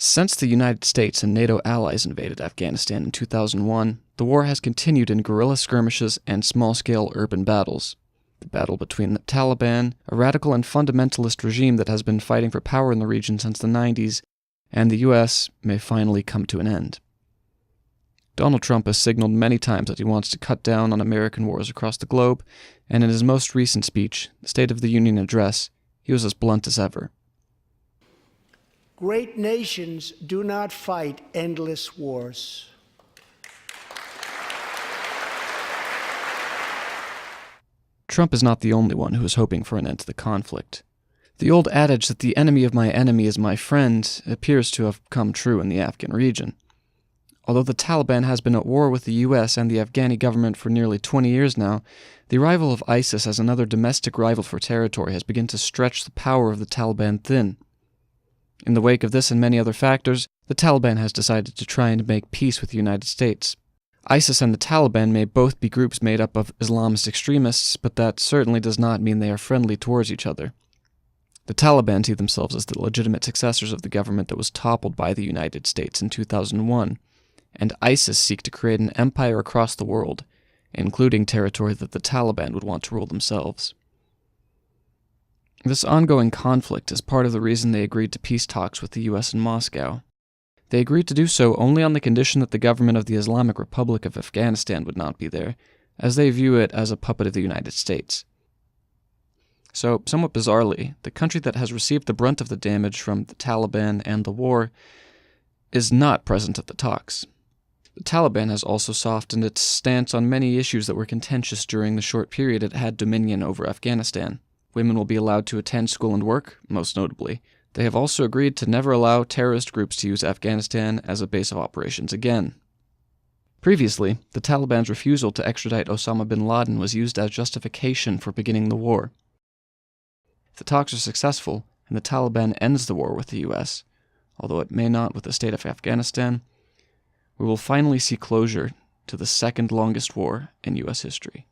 Since the United States and NATO allies invaded Afghanistan in 2001, the war has continued in guerrilla skirmishes and small-scale urban battles. The battle between the Taliban, a radical and fundamentalist regime that has been fighting for power in the region since the 90s, and the US may finally come to an end. Donald Trump has signaled many times that he wants to cut down on American wars across the globe, and in his most recent speech, the State of the Union address, he was as blunt as ever. Great nations do not fight endless wars. Trump is not the only one who is hoping for an end to the conflict. The old adage that the enemy of my enemy is my friend appears to have come true in the Afghan region. Although the Taliban has been at war with the US and the Afghani government for nearly 20 years now, the arrival of ISIS as another domestic rival for territory has begun to stretch the power of the Taliban thin. In the wake of this and many other factors, the Taliban has decided to try and make peace with the United States. ISIS and the Taliban may both be groups made up of Islamist extremists, but that certainly does not mean they are friendly towards each other. The Taliban see themselves as the legitimate successors of the government that was toppled by the United States in 2001, and ISIS seek to create an empire across the world, including territory that the Taliban would want to rule themselves. This ongoing conflict is part of the reason they agreed to peace talks with the US in Moscow. They agreed to do so only on the condition that the government of the Islamic Republic of Afghanistan would not be there, as they view it as a puppet of the United States. So, somewhat bizarrely, the country that has received the brunt of the damage from the Taliban and the war is not present at the talks. The Taliban has also softened its stance on many issues that were contentious during the short period it had dominion over Afghanistan. Women will be allowed to attend school and work, most notably. They have also agreed to never allow terrorist groups to use Afghanistan as a base of operations again. Previously, the Taliban's refusal to extradite Osama bin Laden was used as justification for beginning the war. If the talks are successful, and the Taliban ends the war with the US, although it may not with the state of Afghanistan, we will finally see closure to the second longest war in US history.